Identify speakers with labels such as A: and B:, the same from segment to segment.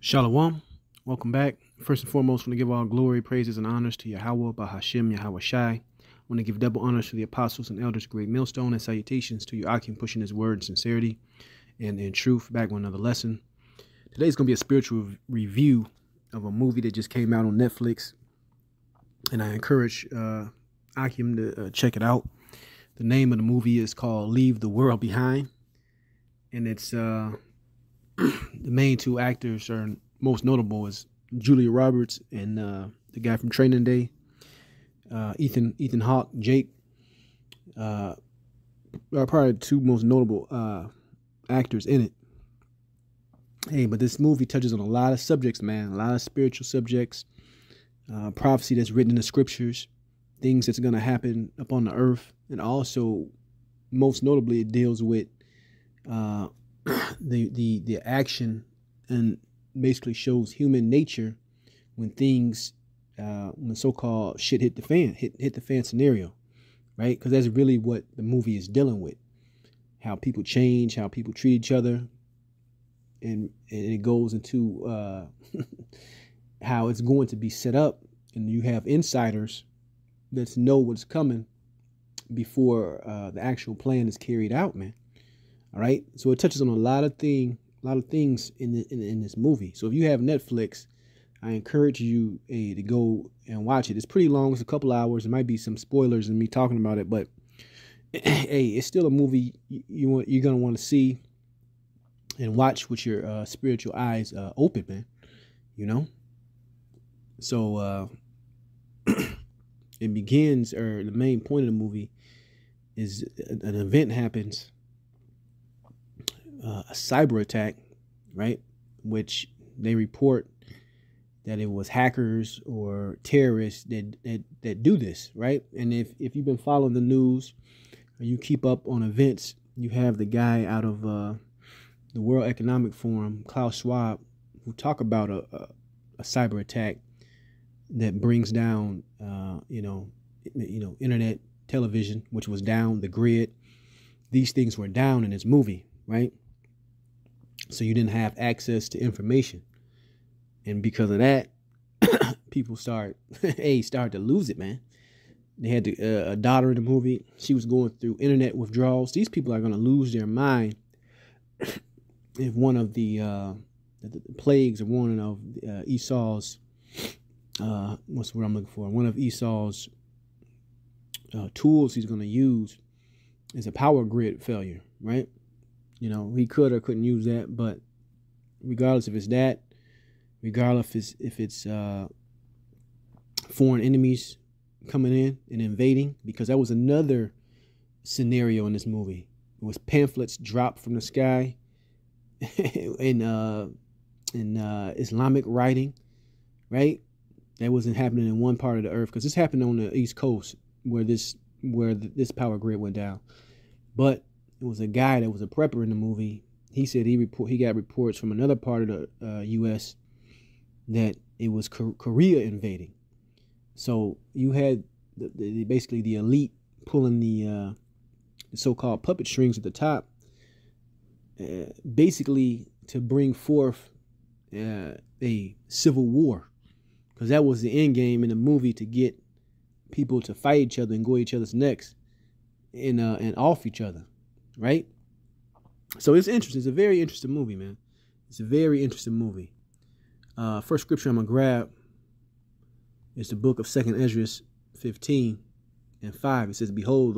A: Shalom. Welcome back. First and foremost, I want to give all glory, praises, and honors to Yahweh, Bahashim, Yahweh Shai. I want to give double honors to the apostles and elders, great millstone, and salutations to your Akim pushing his word in sincerity and in truth. Back with another lesson. Today's going to be a spiritual review of a movie that just came out on Netflix, and I encourage Akim to check it out. The name of the movie is called Leave the World Behind, and it's the main two actors are most notable is Julia Roberts and the guy from Training Day, Ethan Hawke, Jake, are probably the two most notable actors in it. Hey, but this movie touches on a lot of subjects, man, a lot of spiritual subjects, prophecy that's written in the scriptures, things that's going to happen upon the earth, and also, most notably, it deals with the action and basically shows human nature when things when so-called shit hit the fan scenario, right? Because that's really what the movie is dealing with, how people change, how people treat each other, and it goes into how it's going to be set up, and you have insiders that know what's coming before the actual plan is carried out, man. All right, so it touches on a lot of things in this movie. So if you have Netflix, I encourage you to go and watch it. It's pretty long; it's a couple hours. There might be some spoilers in me talking about it, but hey, it's still a movie you're gonna want to see and watch with your spiritual eyes open, man. You know. So it begins, or the main point of the movie is an event happens. A cyber attack, right? Which they report that it was hackers or terrorists that do this, right? And if you've been following the news or you keep up on events, you have the guy out of the World Economic Forum, Klaus Schwab, who talk about a cyber attack that brings down, internet television, which was down, the grid. These things were down in this movie, right? So you didn't have access to information. And because of that, people start to lose it, man. They had a daughter in the movie. She was going through internet withdrawals. These people are going to lose their mind if one of the plagues or one of Esau's, what's the word I'm looking for? One of Esau's tools he's going to use is a power grid failure, right? You know, he could or couldn't use that, but regardless if it's that, regardless if it's foreign enemies coming in and invading, because that was another scenario in this movie. It was pamphlets dropped from the sky in Islamic writing, right? That wasn't happening in one part of the earth, because this happened on the East Coast where this power grid went down, but it was a guy that was a prepper in the movie. He said he got reports from another part of the U.S. that it was Korea invading. So you had basically the elite pulling the so-called puppet strings at the top, basically to bring forth a civil war, because that was the end game in the movie, to get people to fight each other and go at each other's necks and off each other. Right? So it's interesting. It's a very interesting movie, man. It's a very interesting movie. First scripture I'm going to grab is the book of 2nd Ezra 15:5. It says, Behold,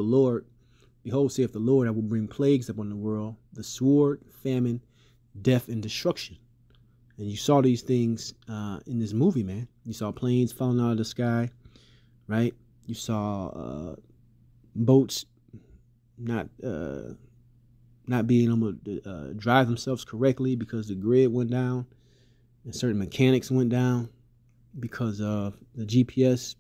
A: saith the Lord, I will bring plagues upon the world, the sword, famine, death, and destruction. And you saw these things in this movie, man. You saw planes falling out of the sky, right? You saw boats not being able to drive themselves correctly because the grid went down, and certain mechanics went down because of the GPS.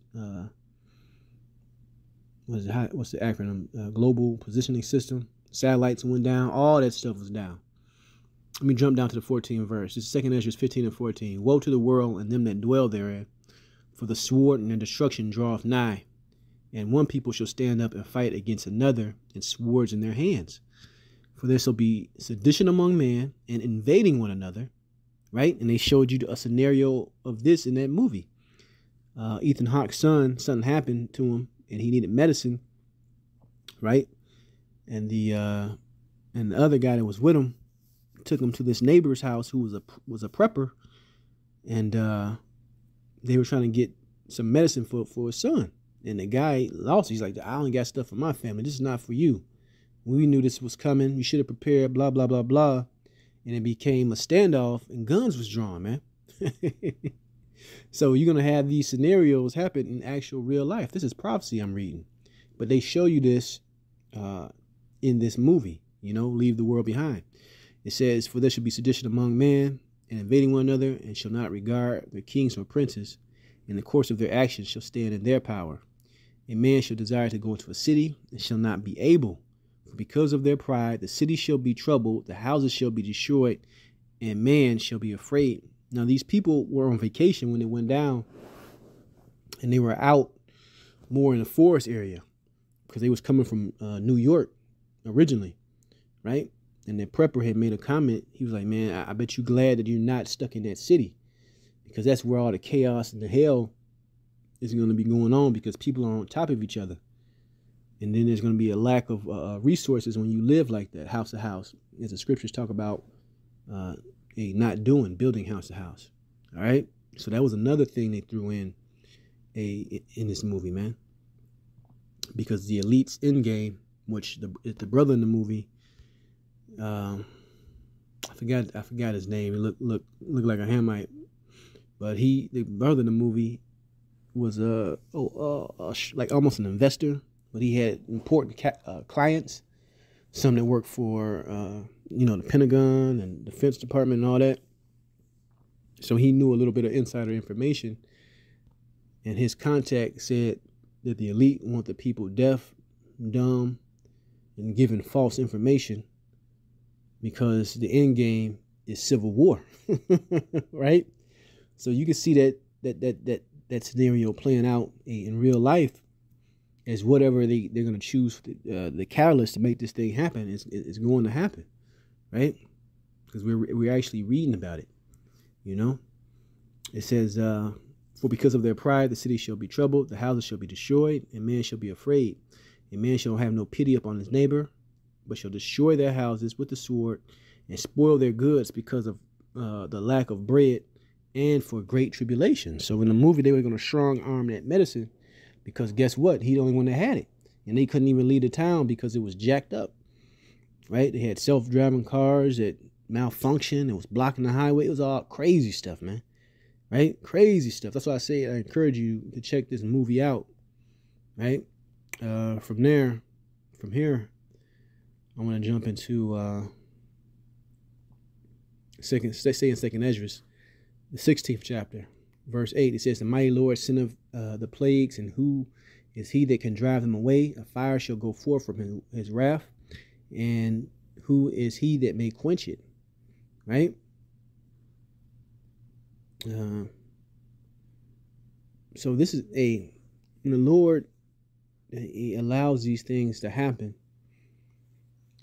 A: What's the acronym? Global Positioning System. Satellites went down. All that stuff was down. Let me jump down to the 14th verse. This is 2nd Ezra 15:14. Woe to the world and them that dwell therein, for the sword and their destruction draweth nigh. And one people shall stand up and fight against another, and swords in their hands. For there shall be sedition among men, and invading one another, right? And they showed you a scenario of this in that movie. Ethan Hawke's son, something happened to him, and he needed medicine, right? And the other guy that was with him took him to this neighbor's house who was a prepper, and they were trying to get some medicine for his son. And the guy lost. He's like, I only got stuff for my family. This is not for you. We knew this was coming. You should have prepared, blah, blah, blah, blah. And it became a standoff, and guns was drawn, man. So you're going to have these scenarios happen in actual real life. This is prophecy I'm reading. But they show you this in this movie, Leave the World Behind. It says, for there shall be sedition among men, and invading one another, and shall not regard their kings or princes. In the course of their actions shall stand in their power. A man shall desire to go into a city, and shall not be able. For because of their pride, the city shall be troubled, the houses shall be destroyed, and man shall be afraid. Now, these people were on vacation when it went down, and they were out more in the forest area because they was coming from New York originally, right? And the prepper had made a comment. He was like, man, I bet you glad that you're not stuck in that city, because that's where all the chaos and the hell is going to be going on, because people are on top of each other. And then there's going to be a lack of resources when you live like that, house to house, as the scriptures talk about building house to house. All right. So that was another thing they threw in this movie, man, because the elite's end game, which the brother in the movie, I forgot his name. He looked like a Hamite, but the brother in the movie was like almost an investor, but he had important clients, some that worked for the Pentagon and Defense Department and all that. So he knew a little bit of insider information, and his contact said that the elite want the people deaf, dumb, and given false information, because the end game is civil war, right? So you can see that scenario playing out in real life as whatever they're going to choose the catalyst to make this thing happen is going to happen, right? Because we're actually reading about it, It says, for because of their pride, the city shall be troubled, the houses shall be destroyed, and man shall be afraid. A man shall have no pity upon his neighbor, but shall destroy their houses with the sword and spoil their goods because of the lack of bread and for great tribulation. So in the movie, they were going to strong arm that medicine, because guess what? He the only one that had it. And they couldn't even leave the town because it was jacked up, right? They had self-driving cars that malfunctioned. It was blocking the highway. It was all crazy stuff, man, right? Crazy stuff. That's why I say I encourage you to check this movie out, right? From here, I want to jump into second Esdras, the 16th chapter, verse 8. It says, the mighty Lord sent of the plagues, and who is he that can drive them away? A fire shall go forth from his wrath, and who is he that may quench it? Right? So this is the Lord, he allows these things to happen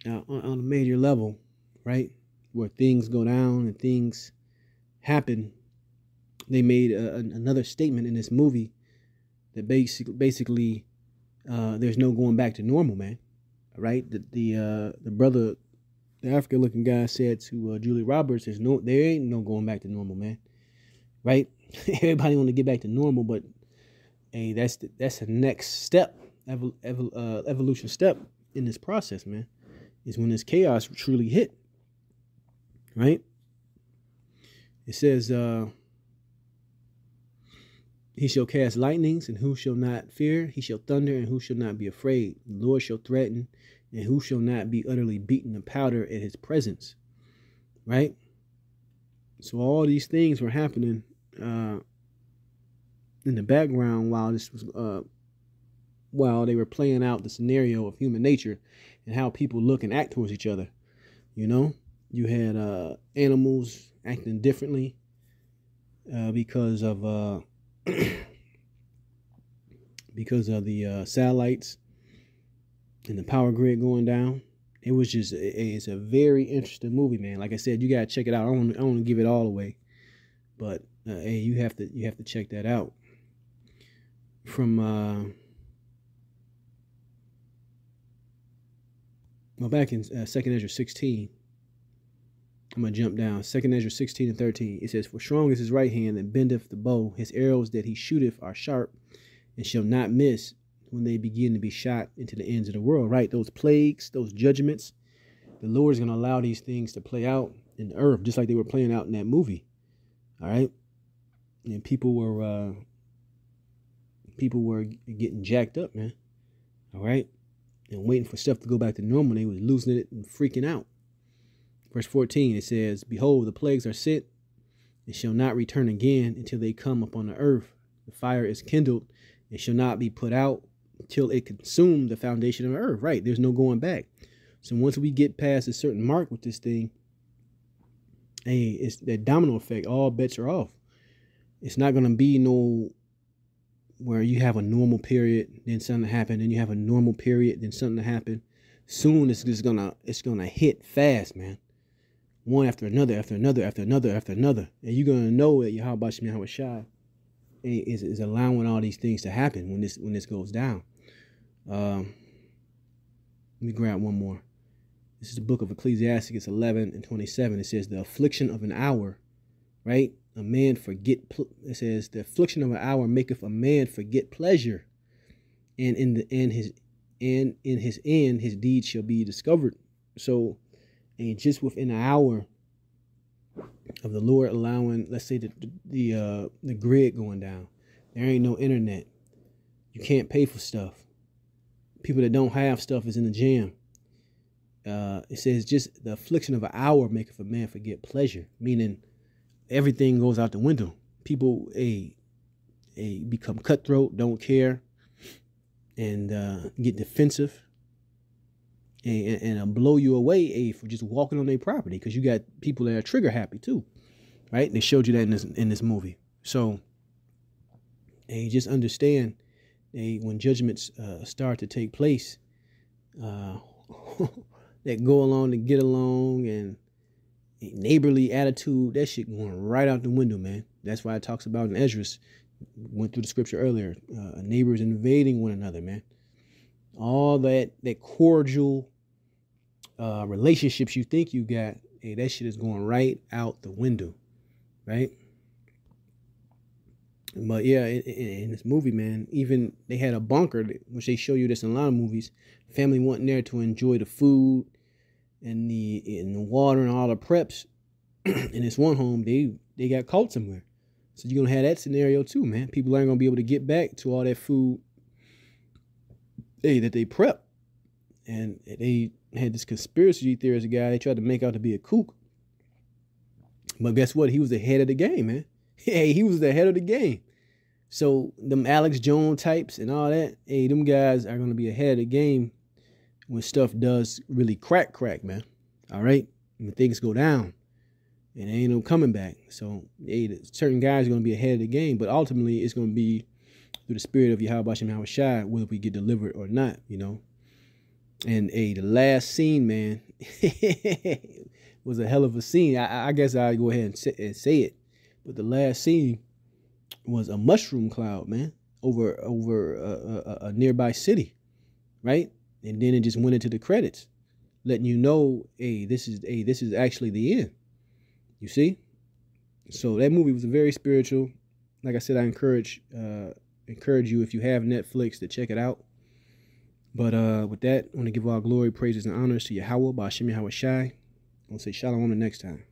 A: on a major level, right? Where things go down and things happen. They made another statement in this movie that basically there's no going back to normal, man. Right? The brother, the African looking guy, said to Julia Roberts, there ain't no going back to normal, man. Right? Everybody want to get back to normal, but hey, that's the next step, evolution step in this process, man, is when this chaos truly hit. Right? It says, he shall cast lightnings, and who shall not fear? He shall thunder, and who shall not be afraid? The Lord shall threaten, and who shall not be utterly beaten to powder at his presence? Right? So all these things were happening in the background while while they were playing out the scenario of human nature and how people look and act towards each other. You had animals acting differently because of the satellites and the power grid going down. it was just it's a very interesting movie, man. Like I said, you gotta check it out. I don't want to give it all away, but hey, you have to check that out. From well, back in 2nd Ezra 16, I'm gonna jump down. 2nd Ezra 16 and 13. It says, "For strong is his right hand that bendeth the bow; his arrows that he shooteth are sharp, and shall not miss when they begin to be shot into the ends of the world." Right, those plagues, those judgments, the Lord is gonna allow these things to play out in the earth, just like they were playing out in that movie. All right, and people were getting jacked up, man. All right, and waiting for stuff to go back to normal. They was losing it and freaking out. Verse 14, it says, "Behold, the plagues are sent, and shall not return again until they come upon the earth. The fire is kindled, and shall not be put out until it consume the foundation of the earth." Right, there's no going back. So once we get past a certain mark with this thing, hey, it's that domino effect. All bets are off. It's not going to be no where you have a normal period, then something happen, then you have a normal period, then something happen. Soon it's gonna hit fast, man. One after another, after another, after another, after another. And you're gonna know that Yahweh Shem Yahweh Shai is allowing all these things to happen when this goes down. Let me grab one more. This is the book of Ecclesiastes 11 and 27. It says, "The affliction of an hour," right? A man forget. It says, "The affliction of an hour maketh a man forget pleasure, and in his end his deeds shall be discovered." So, and just within an hour of the Lord allowing, let's say, the grid going down, there ain't no internet. You can't pay for stuff. People that don't have stuff is in the jam. It says, "Just the affliction of an hour maketh a man forget pleasure," meaning everything goes out the window. People become cutthroat, don't care, and get defensive, and blow you away for just walking on their property, because you got people that are trigger happy too, right? They showed you that in this movie. So, just understand, when judgments start to take place, that go along to get along, and a neighborly attitude, that shit going right out the window, man. That's why it talks about in Esdras, went through the scripture earlier, neighbors invading one another, man. All that cordial relationships you think you got, that shit is going right out the window, right? But yeah, in this movie, man, even they had a bunker, which they show you this in a lot of movies. Family wanting there to enjoy the food and the water and all the preps. In this one home, they got caught somewhere. So you're gonna have that scenario too, man. People aren't gonna be able to get back to all that food that they prep. And they had this conspiracy theorist guy they tried to make out to be a kook. But guess what? He was the head of the game, man. Hey, he was the head of the game. So them Alex Jones types and all that, them guys are gonna be ahead of the game when stuff does really crack, man. All right? When things go down. And there ain't no coming back. So, certain guys are going to be ahead of the game, but ultimately it's going to be through the spirit of Yahweh Shem Yahweh Shai, whether we get delivered or not, And the last scene, man, was a hell of a scene. I guess I'll go ahead and say it, but the last scene was a mushroom cloud, man, over a nearby city, right? And then it just went into the credits, letting you know, this is actually the end. You see? So that movie was very spiritual. Like I said, I encourage you, if you have Netflix, to check it out. But with that, I want to give all glory, praises, and honors to Yahweh, Ba'ashem Yahweh Shai. I want to say shalom the next time.